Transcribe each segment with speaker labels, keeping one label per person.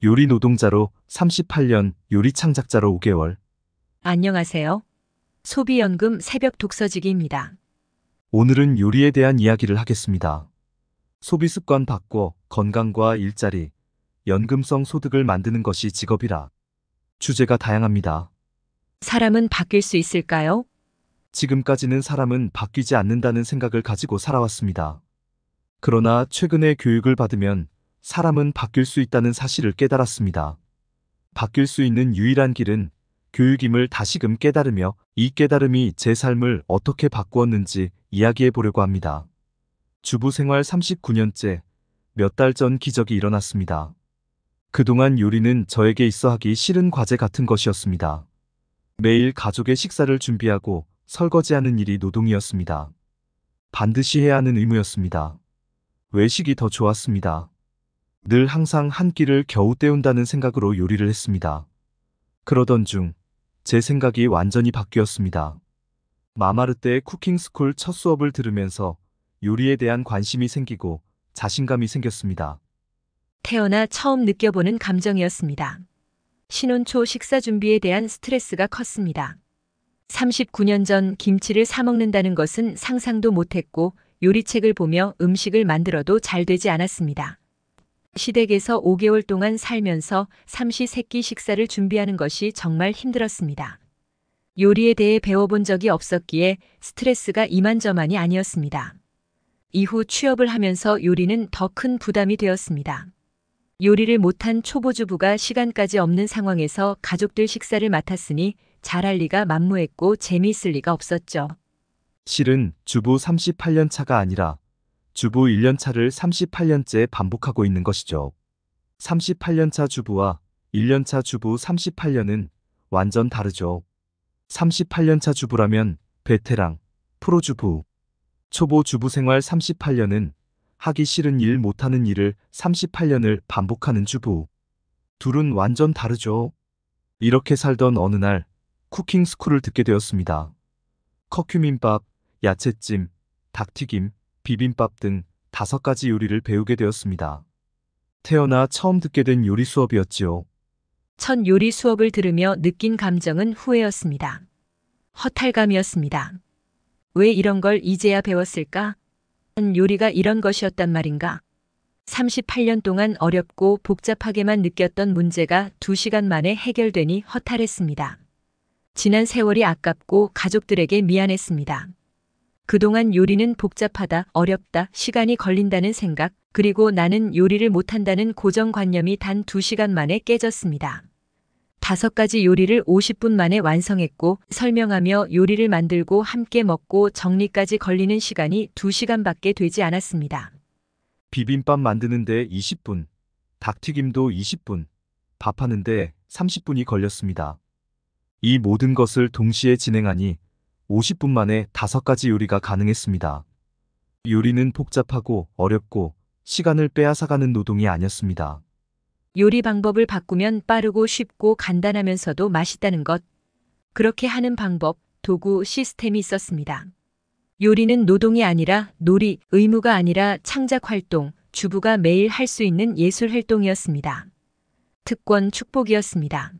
Speaker 1: 요리 노동자로 38년, 요리 창작자로 5개월.
Speaker 2: 안녕하세요. 소비연금 새벽 독서지기입니다.
Speaker 1: 오늘은 요리에 대한 이야기를 하겠습니다. 소비 습관 바꿔 건강과 일자리, 연금성 소득을 만드는 것이 직업이라. 주제가 다양합니다.
Speaker 2: 사람은 바뀔 수 있을까요?
Speaker 1: 지금까지는 사람은 바뀌지 않는다는 생각을 가지고 살아왔습니다. 그러나 최근에 교육을 받으면 사람은 바뀔 수 있다는 사실을 깨달았습니다. 바뀔 수 있는 유일한 길은 교육임을 다시금 깨달으며 이 깨달음이 제 삶을 어떻게 바꾸었는지 이야기해 보려고 합니다. 주부 생활 39년째, 몇 달 전 기적이 일어났습니다. 그동안 요리는 저에게 있어 하기 싫은 과제 같은 것이었습니다. 매일 가족의 식사를 준비하고 설거지하는 일이 노동이었습니다. 반드시 해야 하는 의무였습니다. 외식이 더 좋았습니다. 늘 항상 한 끼를 겨우 때운다는 생각으로 요리를 했습니다. 그러던 중 제 생각이 완전히 바뀌었습니다. 마마르떼의 쿠킹스쿨 첫 수업을 들으면서 요리에 대한 관심이 생기고 자신감이 생겼습니다.
Speaker 2: 태어나 처음 느껴보는 감정이었습니다. 신혼 초 식사 준비에 대한 스트레스가 컸습니다. 39년 전 김치를 사 먹는다는 것은 상상도 못했고 요리책을 보며 음식을 만들어도 잘 되지 않았습니다. 시댁에서 5개월 동안 살면서 삼시세끼 식사를 준비하는 것이 정말 힘들었습니다. 요리에 대해 배워본 적이 없었기에 스트레스가 이만저만이 아니었습니다. 이후 취업을 하면서 요리는 더 큰 부담이 되었습니다. 요리를 못한 초보주부가 시간까지 없는 상황에서 가족들 식사를 맡았으니 잘할 리가 만무했고 재미있을 리가 없었죠.
Speaker 1: 실은 주부 38년 차가 아니라 주부 1년 차를 38년째 반복하고 있는 것이죠. 38년 차 주부와 1년 차 주부 38년은 완전 다르죠. 38년 차 주부라면 베테랑, 프로 주부. 초보 주부 생활 38년은 하기 싫은 일 못하는 일을 38년을 반복하는 주부. 둘은 완전 다르죠. 이렇게 살던 어느 날 쿠킹 스쿨을 듣게 되었습니다. 커큐민밥, 야채찜, 닭튀김, 비빔밥 등 5가지 요리를 배우게 되었습니다. 태어나 처음 듣게 된 요리 수업이었지요.
Speaker 2: 첫 요리 수업을 들으며 느낀 감정은 후회였습니다. 허탈감이었습니다. 왜 이런 걸 이제야 배웠을까? 요리가 이런 것이었단 말인가? 38년 동안 어렵고 복잡하게만 느꼈던 문제가 2시간 만에 해결되니 허탈했습니다. 지난 세월이 아깝고 가족들에게 미안했습니다. 그동안 요리는 복잡하다, 어렵다, 시간이 걸린다는 생각, 그리고 나는 요리를 못한다는 고정관념이 단 2시간 만에 깨졌습니다. 5가지 요리를 50분 만에 완성했고 설명하며 요리를 만들고 함께 먹고 정리까지 걸리는 시간이 2시간밖에 되지 않았습니다.
Speaker 1: 비빔밥 만드는데 20분, 닭튀김도 20분, 밥하는데 30분이 걸렸습니다. 이 모든 것을 동시에 진행하니 50분 만에 5가지 요리가 가능했습니다. 요리는 복잡하고 어렵고 시간을 빼앗아가는 노동이 아니었습니다.
Speaker 2: 요리 방법을 바꾸면 빠르고 쉽고 간단하면서도 맛있다는 것. 그렇게 하는 방법, 도구, 시스템이 있었습니다. 요리는 노동이 아니라 놀이, 의무가 아니라 창작 활동, 주부가 매일 할 수 있는 예술 활동이었습니다. 특권, 축복이었습니다.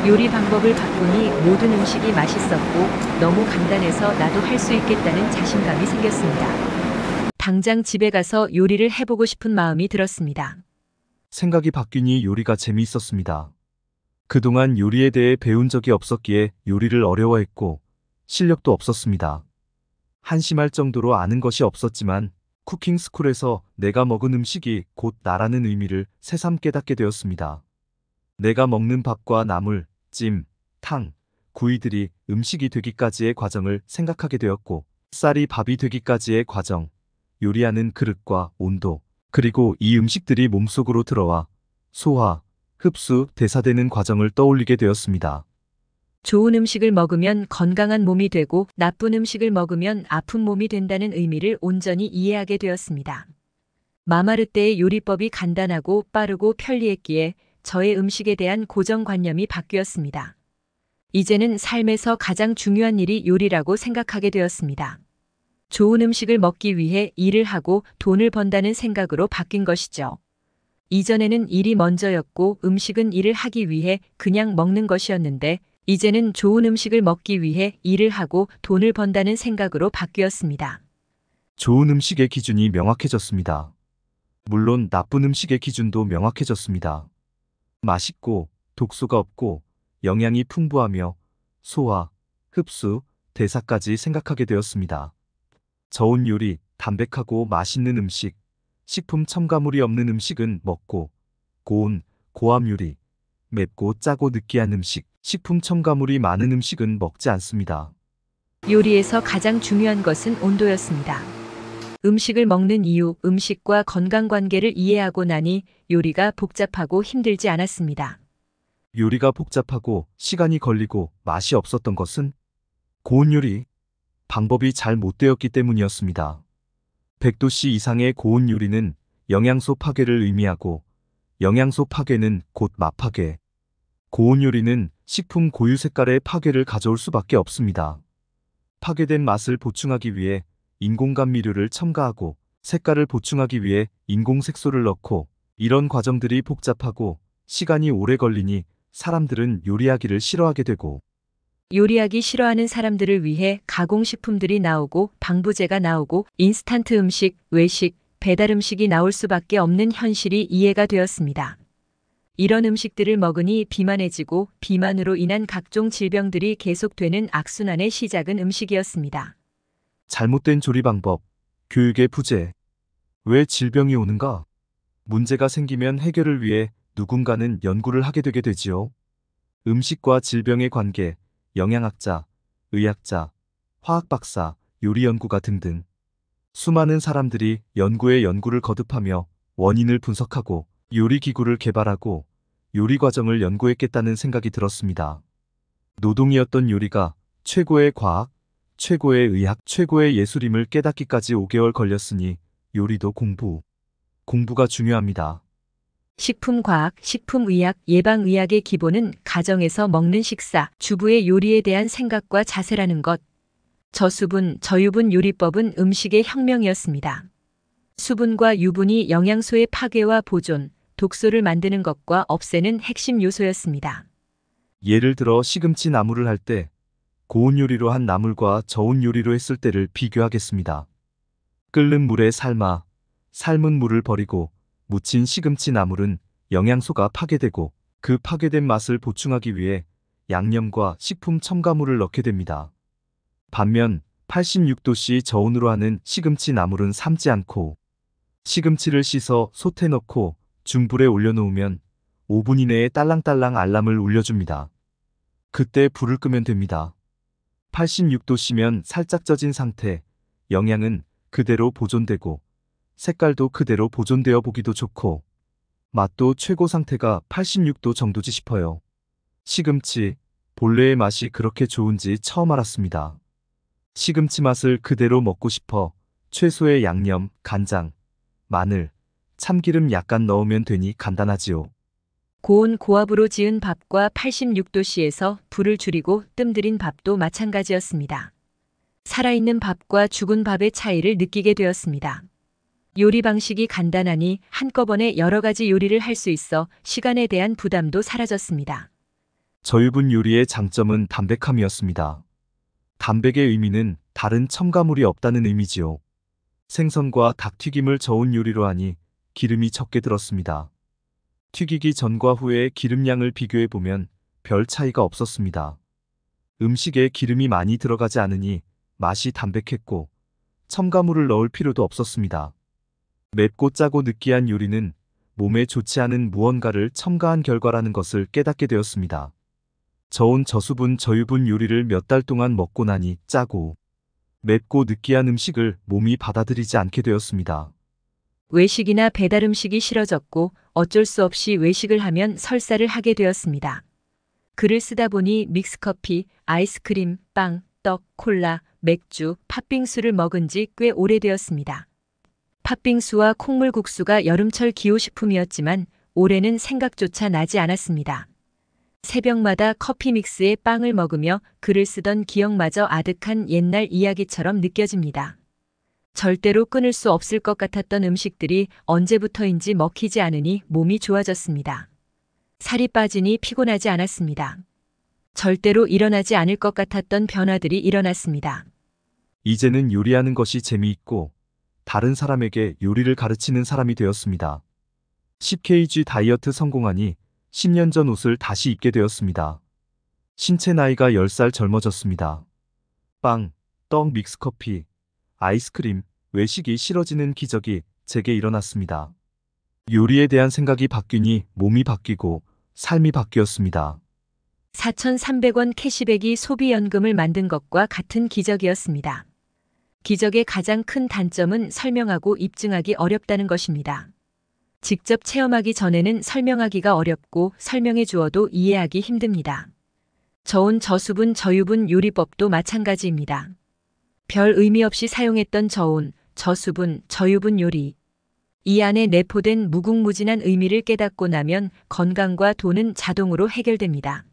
Speaker 2: 요리 방법을 바꾸니 모든 음식이 맛있었고 너무 간단해서 나도 할 수 있겠다는 자신감이 생겼습니다. 당장 집에 가서 요리를 해보고 싶은 마음이 들었습니다.
Speaker 1: 생각이 바뀌니 요리가 재미있었습니다. 그동안 요리에 대해 배운 적이 없었기에 요리를 어려워했고 실력도 없었습니다. 한심할 정도로 아는 것이 없었지만 쿠킹 스쿨에서 내가 먹은 음식이 곧 나라는 의미를 새삼 깨닫게 되었습니다. 내가 먹는 밥과 나물, 찜, 탕, 구이들이 음식이 되기까지의 과정을 생각하게 되었고 쌀이 밥이 되기까지의 과정, 요리하는 그릇과 온도, 그리고 이 음식들이 몸속으로 들어와 소화, 흡수, 대사되는 과정을 떠올리게 되었습니다.
Speaker 2: 좋은 음식을 먹으면 건강한 몸이 되고 나쁜 음식을 먹으면 아픈 몸이 된다는 의미를 온전히 이해하게 되었습니다. 마마르떼의 요리법이 간단하고 빠르고 편리했기에 저의 음식에 대한 고정관념이 바뀌었습니다. 이제는 삶에서 가장 중요한 일이 요리라고 생각하게 되었습니다. 좋은 음식을 먹기 위해 일을 하고 돈을 번다는 생각으로 바뀐 것이죠. 이전에는 일이 먼저였고 음식은 일을 하기 위해 그냥 먹는 것이었는데 이제는 좋은 음식을 먹기 위해 일을 하고 돈을 번다는 생각으로 바뀌었습니다.
Speaker 1: 좋은 음식의 기준이 명확해졌습니다. 물론 나쁜 음식의 기준도 명확해졌습니다. 맛있고 독소가 없고 영양이 풍부하며 소화, 흡수, 대사까지 생각하게 되었습니다. 저온 요리, 담백하고 맛있는 음식, 식품 첨가물이 없는 음식은 먹고, 고온, 고함 요리, 맵고 짜고 느끼한 음식, 식품 첨가물이 많은 음식은 먹지 않습니다.
Speaker 2: 요리에서 가장 중요한 것은 온도였습니다. 음식을 먹는 이유, 음식과 건강 관계를 이해하고 나니 요리가 복잡하고 힘들지 않았습니다.
Speaker 1: 요리가 복잡하고 시간이 걸리고 맛이 없었던 것은 고온 요리, 방법이 잘 못 되었기 때문이었습니다. 100도씨 이상의 고온 요리는 영양소 파괴를 의미하고 영양소 파괴는 곧 맛 파괴. 고온 요리는 식품 고유 색깔의 파괴를 가져올 수밖에 없습니다. 파괴된 맛을 보충하기 위해 인공 감미료를 첨가하고 색깔을 보충하기 위해 인공 색소를 넣고 이런 과정들이 복잡하고 시간이 오래 걸리니 사람들은 요리하기를 싫어하게 되고
Speaker 2: 요리하기 싫어하는 사람들을 위해 가공식품들이 나오고 방부제가 나오고 인스턴트 음식, 외식, 배달 음식이 나올 수밖에 없는 현실이 이해가 되었습니다. 이런 음식들을 먹으니 비만해지고 비만으로 인한 각종 질병들이 계속되는 악순환의 시작은 음식이었습니다.
Speaker 1: 잘못된 조리 방법, 교육의 부재. 왜 질병이 오는가? 문제가 생기면 해결을 위해 누군가는 연구를 하게 되게 되지요. 음식과 질병의 관계, 영양학자, 의학자, 화학박사, 요리연구가 등등. 수많은 사람들이 연구에 연구를 거듭하며 원인을 분석하고 요리기구를 개발하고 요리 과정을 연구했겠다는 생각이 들었습니다. 노동이었던 요리가 최고의 과학, 최고의 의학, 최고의 예술임을 깨닫기까지 5개월 걸렸으니 요리도 공부가 중요합니다.
Speaker 2: 식품과학, 식품의학, 예방의학의 기본은 가정에서 먹는 식사, 주부의 요리에 대한 생각과 자세라는 것. 저수분, 저유분 요리법은 음식의 혁명이었습니다. 수분과 유분이 영양소의 파괴와 보존, 독소를 만드는 것과 없애는 핵심 요소였습니다.
Speaker 1: 예를 들어 시금치 나물을 할 때 고온 요리로 한 나물과 저온 요리로 했을 때를 비교하겠습니다. 끓는 물에 삶은 물을 버리고 무친 시금치 나물은 영양소가 파괴되고 그 파괴된 맛을 보충하기 위해 양념과 식품 첨가물을 넣게 됩니다. 반면 86도씨 저온으로 하는 시금치 나물은 삶지 않고 시금치를 씻어 솥에 넣고 중불에 올려놓으면 5분 이내에 딸랑딸랑 알람을 울려줍니다. 그때 불을 끄면 됩니다. 86도씨면 살짝 젖은 상태, 영양은 그대로 보존되고 색깔도 그대로 보존되어 보기도 좋고 맛도 최고 상태가 86도 정도지 싶어요. 시금치, 본래의 맛이 그렇게 좋은지 처음 알았습니다. 시금치 맛을 그대로 먹고 싶어 채소에 양념, 간장, 마늘, 참기름 약간 넣으면 되니 간단하지요.
Speaker 2: 고온 고압으로 지은 밥과 86도씨에서 불을 줄이고 뜸들인 밥도 마찬가지였습니다. 살아있는 밥과 죽은 밥의 차이를 느끼게 되었습니다. 요리 방식이 간단하니 한꺼번에 여러 가지 요리를 할 수 있어 시간에 대한 부담도 사라졌습니다.
Speaker 1: 저유분 요리의 장점은 담백함이었습니다. 담백의 의미는 다른 첨가물이 없다는 의미지요. 생선과 닭튀김을 저온 요리로 하니 기름이 적게 들었습니다. 튀기기 전과 후의 기름량을 비교해보면 별 차이가 없었습니다. 음식에 기름이 많이 들어가지 않으니 맛이 담백했고 첨가물을 넣을 필요도 없었습니다. 맵고 짜고 느끼한 요리는 몸에 좋지 않은 무언가를 첨가한 결과라는 것을 깨닫게 되었습니다. 저온 저수분 저유분 요리를 몇 달 동안 먹고 나니 짜고 맵고 느끼한 음식을 몸이 받아들이지 않게 되었습니다.
Speaker 2: 외식이나 배달 음식이 싫어졌고 어쩔 수 없이 외식을 하면 설사를 하게 되었습니다. 글을 쓰다 보니 믹스커피, 아이스크림, 빵, 떡, 콜라, 맥주, 팥빙수를 먹은 지 꽤 오래되었습니다. 팥빙수와 콩물국수가 여름철 기호식품이었지만 올해는 생각조차 나지 않았습니다. 새벽마다 커피 믹스에 빵을 먹으며 글을 쓰던 기억마저 아득한 옛날 이야기처럼 느껴집니다. 절대로 끊을 수 없을 것 같았던 음식들이 언제부터인지 먹히지 않으니 몸이 좋아졌습니다. 살이 빠지니 피곤하지 않았습니다. 절대로 일어나지 않을 것 같았던 변화들이 일어났습니다.
Speaker 1: 이제는 요리하는 것이 재미있고 다른 사람에게 요리를 가르치는 사람이 되었습니다. 10kg 다이어트 성공하니 10년 전 옷을 다시 입게 되었습니다. 신체 나이가 10살 젊어졌습니다. 빵, 떡, 믹스커피, 아이스크림, 외식이 싫어지는 기적이 제게 일어났습니다. 요리에 대한 생각이 바뀌니 몸이 바뀌고 삶이 바뀌었습니다.
Speaker 2: 4,300원 캐시백이 소비연금을 만든 것과 같은 기적이었습니다. 기적의 가장 큰 단점은 설명하고 입증하기 어렵다는 것입니다. 직접 체험하기 전에는 설명하기가 어렵고 설명해 주어도 이해하기 힘듭니다. 저온, 저수분, 저유분 요리법도 마찬가지입니다. 별 의미 없이 사용했던 저온, 저수분, 저유분 요리. 이 안에 내포된 무궁무진한 의미를 깨닫고 나면 건강과 돈은 자동으로 해결됩니다.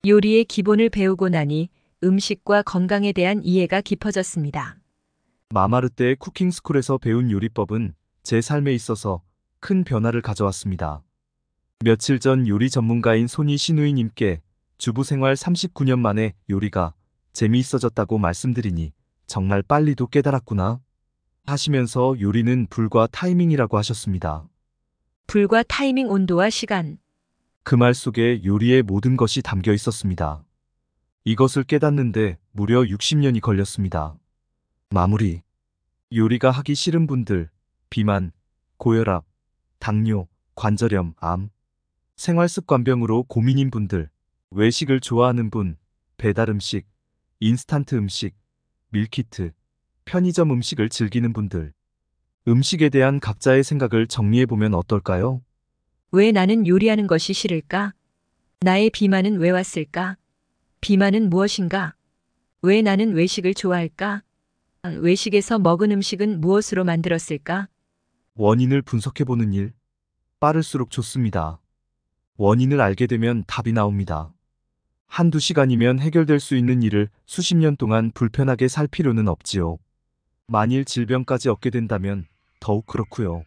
Speaker 2: 요리의 기본을 배우고 나니 음식과 건강에 대한 이해가 깊어졌습니다.
Speaker 1: 마마르떼의 쿠킹스쿨에서 배운 요리법은 제 삶에 있어서 큰 변화를 가져왔습니다. 며칠 전 요리 전문가인 손이 신우이님께 주부생활 39년 만에 요리가 재미있어졌다고 말씀드리니 정말 빨리도 깨달았구나 하시면서 요리는 불과 타이밍이라고 하셨습니다.
Speaker 2: 불과 타이밍, 온도와 시간.
Speaker 1: 그 말 속에 요리의 모든 것이 담겨 있었습니다. 이것을 깨닫는데 무려 60년이 걸렸습니다. 마무리. 요리가 하기 싫은 분들, 비만, 고혈압, 당뇨, 관절염, 암, 생활습관병으로 고민인 분들, 외식을 좋아하는 분, 배달음식, 인스턴트 음식, 밀키트, 편의점 음식을 즐기는 분들, 음식에 대한 각자의 생각을 정리해보면 어떨까요?
Speaker 2: 왜 나는 요리하는 것이 싫을까? 나의 비만은 왜 왔을까? 비만은 무엇인가? 왜 나는 외식을 좋아할까? 외식에서 먹은 음식은 무엇으로 만들었을까?
Speaker 1: 원인을 분석해보는 일, 빠를수록 좋습니다. 원인을 알게 되면 답이 나옵니다. 한두 시간이면 해결될 수 있는 일을 수십 년 동안 불편하게 살 필요는 없지요. 만일 질병까지 얻게 된다면 더욱 그렇고요.